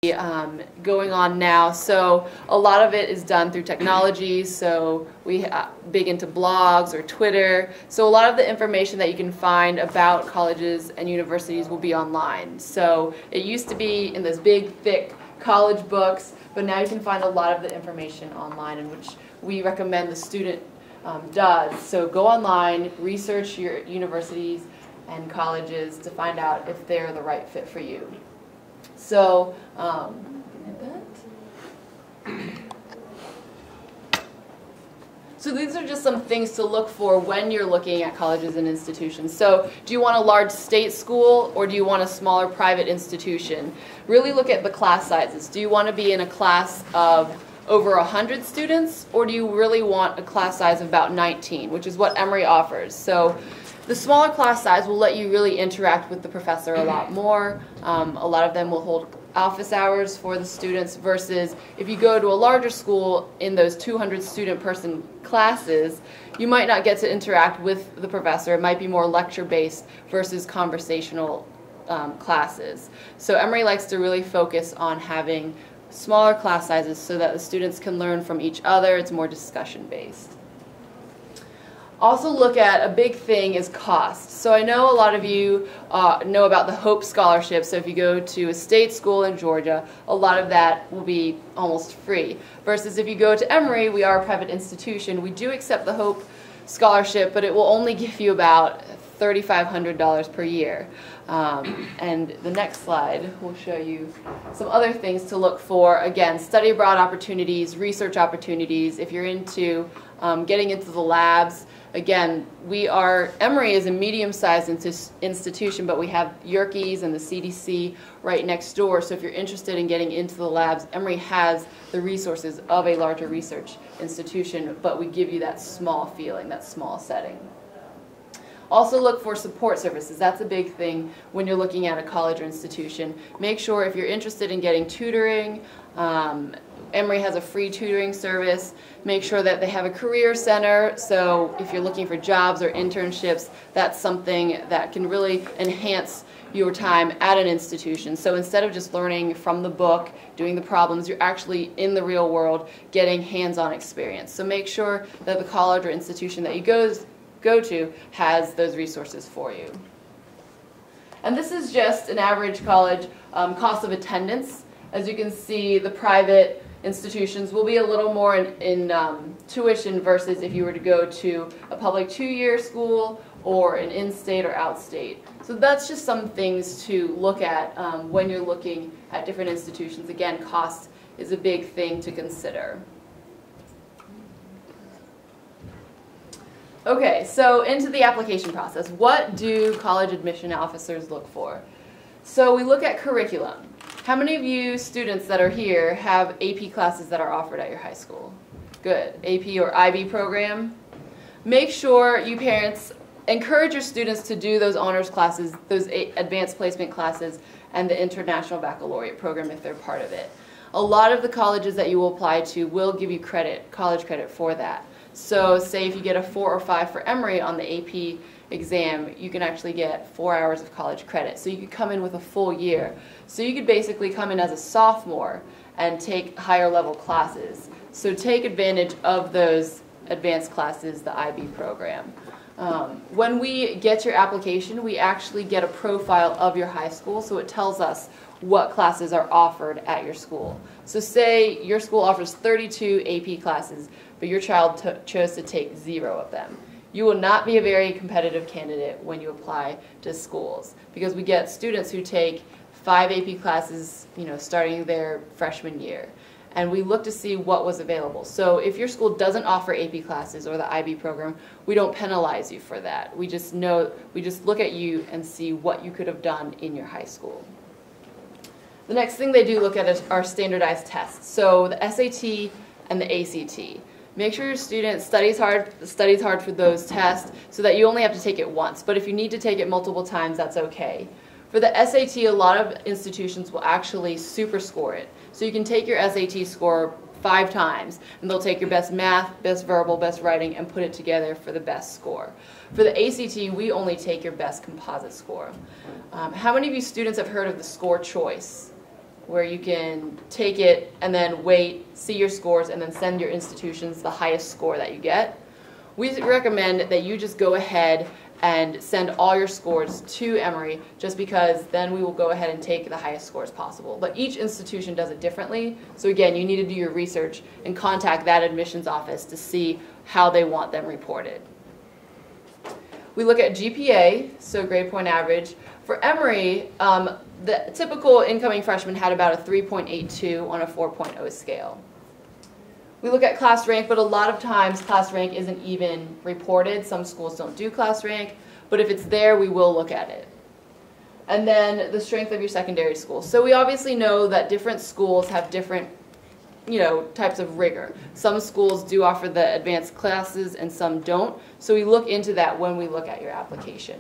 going on now. So a lot of it is done through technology, so we big into blogs or Twitter. So a lot of the information that you can find about colleges and universities will be online. So it used to be in those big, thick college books, but now you can find a lot of the information online, in which we recommend the student does. So go online, research your universities and colleges to find out if they're the right fit for you. So, so these are just some things to look for when you're looking at colleges and institutions. So do you want a large state school or do you want a smaller private institution? Really look at the class sizes. Do you want to be in a class of over 100 students, or do you really want a class size of about 19, which is what Emory offers? So the smaller class size will let you really interact with the professor a lot more. A lot of them will hold office hours for the students, versus if you go to a larger school in those 200 student person classes, you might not get to interact with the professor. It might be more lecture based versus conversational classes. So Emory likes to really focus on having smaller class sizes so that the students can learn from each other. It's more discussion based. Also look at, a big thing is cost. So I know a lot of you know about the Hope Scholarship. So if you go to a state school in Georgia, a lot of that will be almost free. Versus if you go to Emory, we are a private institution. We do accept the Hope Scholarship, but it will only give you about $3,500 per year. And the next slide will show you some other things to look for. Again, study abroad opportunities, research opportunities. If you're into getting into the labs, again, Emory is a medium-sized institution, but we have Yerkes and the CDC right next door. So if you're interested in getting into the labs, Emory has the resources of a larger research institution, but we give you that small feeling, that small setting. Also look for support services. That's a big thing when you're looking at a college or institution. Make sure if you're interested in getting tutoring, Emory has a free tutoring service. Make sure that they have a career center, so if you're looking for jobs or internships, that's something that can really enhance your time at an institution. So instead of just learning from the book, doing the problems, you're actually in the real world getting hands-on experience. So make sure that the college or institution that you go to has those resources for you. And this is just an average college cost of attendance. As you can see, the private institutions will be a little more in tuition versus if you were to go to a public 2-year school or an in-state or out-state. So that's just some things to look at when you're looking at different institutions. Again, cost is a big thing to consider. Okay, so into the application process. What do college admission officers look for? So we look at curriculum. How many of you students that are here have AP classes that are offered at your high school? Good. AP or IB program? Make sure you parents encourage your students to do those honors classes, those advanced placement classes, and the International Baccalaureate program if they're part of it. A lot of the colleges that you will apply to will give you credit, college credit for that. So say if you get a 4 or 5 for Emory on the AP exam, you can actually get 4 hours of college credit. So you could come in with a full year. So you could basically come in as a sophomore and take higher level classes. So take advantage of those advanced classes, the IB program. When we get your application, we actually get a profile of your high school, so it tells us what classes are offered at your school. So say your school offers 32 AP classes, but your child chose to take 0 of them. You will not be a very competitive candidate when you apply to schools, because we get students who take 5 AP classes, starting their freshman year. And we look to see what was available. So if your school doesn't offer AP classes or the IB program, we don't penalize you for that. We just look at you and see what you could have done in your high school. The next thing they do look at are standardized tests. So the SAT and the ACT. Make sure your student studies hard for those tests so that you only have to take it once. But if you need to take it multiple times, that's okay. For the SAT, a lot of institutions will actually superscore it. So you can take your SAT score 5 times, and they'll take your best math, best verbal, best writing, and put it together for the best score. For the ACT, we only take your best composite score. How many of you students have heard of the score choice? where you can take it and then wait, see your scores, and then send your institutions the highest score that you get. We recommend that you just go ahead and send all your scores to Emory, just because then we will go ahead and take the highest scores possible. But each institution does it differently, so again, you need to do your research and contact that admissions office to see how they want them reported. We look at GPA, so grade point average. For Emory, the typical incoming freshman had about a 3.82 on a 4.0 scale. We look at class rank, but a lot of times class rank isn't even reported. Some schools don't do class rank, but if it's there, we will look at it. And then the strength of your secondary school. So we obviously know that different schools have different, types of rigor. Some schools do offer the advanced classes and some don't. So we look into that when we look at your application.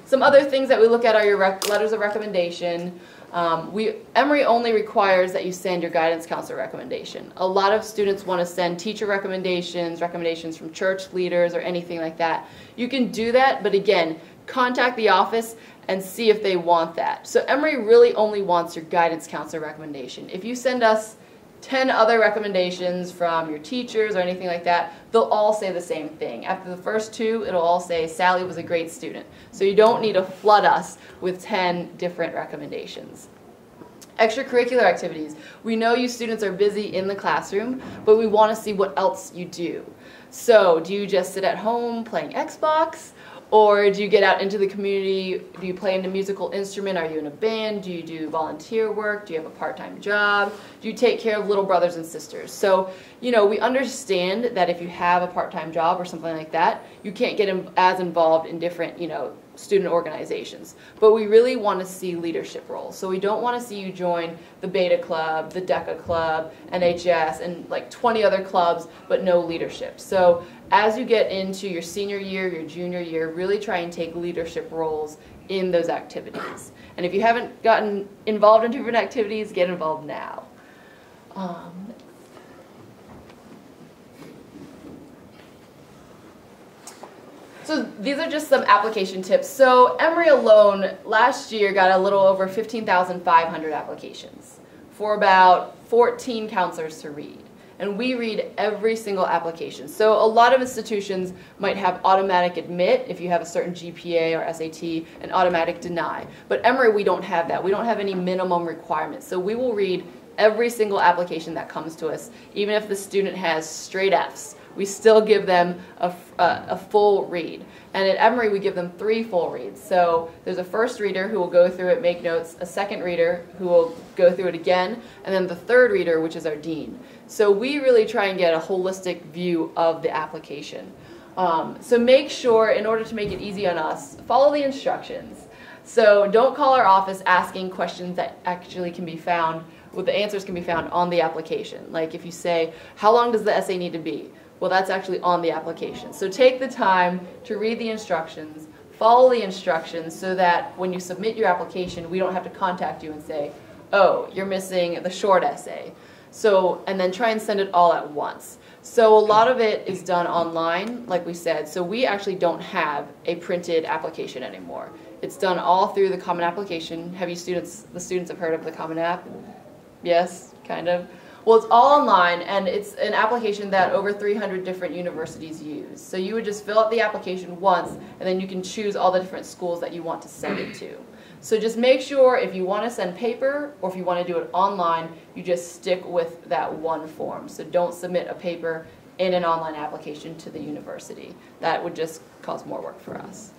Some other things that we look at are your letters of recommendation. Emory only requires that you send your guidance counselor recommendation. A lot of students want to send teacher recommendations, recommendations from church leaders, or anything like that. You can do that, but again, contact the office and see if they want that. So Emory really only wants your guidance counselor recommendation. If you send us 10 other recommendations from your teachers or anything like that, they'll all say the same thing. After the first 2, it'll all say, Sally was a great student. So you don't need to flood us with 10 different recommendations. Extracurricular activities. We know you students are busy in the classroom, but we want to see what else you do. So do you just sit at home playing Xbox? Or do you get out into the community? Do you play a musical instrument? Are you in a band? Do you do volunteer work? Do you have a part-time job? Do you take care of little brothers and sisters? So, we understand that if you have a part-time job or something like that, you can't get as involved in different, student organizations. But we really want to see leadership roles. So we don't want to see you join the Beta Club, the DECA Club, NHS, and like 20 other clubs, but no leadership. So as you get into your senior year, your junior year, really try and take leadership roles in those activities. And if you haven't gotten involved in different activities, get involved now. So these are just some application tips. So Emory alone last year got a little over 15,500 applications for about 14 counselors to read. And we read every single application. So a lot of institutions might have automatic admit if you have a certain GPA or SAT, and automatic deny. But Emory, we don't have that. We don't have any minimum requirements. So we will read every single application that comes to us, even if the student has straight Fs. We still give them a full read. And at Emory, we give them 3 full reads. So there's a first reader who will go through it, make notes, a second reader who will go through it again, and then the third reader, which is our dean. So we really try and get a holistic view of the application. So make sure, in order to make it easy on us, follow the instructions. So don't call our office asking questions that actually can be found, well, the answers can be found on the application. Like if you say, how long does the essay need to be? Well, that's actually on the application. So take the time to read the instructions, follow the instructions so that when you submit your application, we don't have to contact you and say, oh, you're missing the short essay. So, and then try and send it all at once. So a lot of it is done online, like we said. So we actually don't have a printed application anymore. It's done all through the Common Application. Have you the students have heard of the Common App? Yes, kind of. Well, it's all online, and it's an application that over 300 different universities use. So you would just fill out the application once, and then you can choose all the different schools that you want to send it to. So just make sure if you want to send paper, or if you want to do it online, you just stick with that one form. So don't submit a paper in an online application to the university. That would just cause more work for us.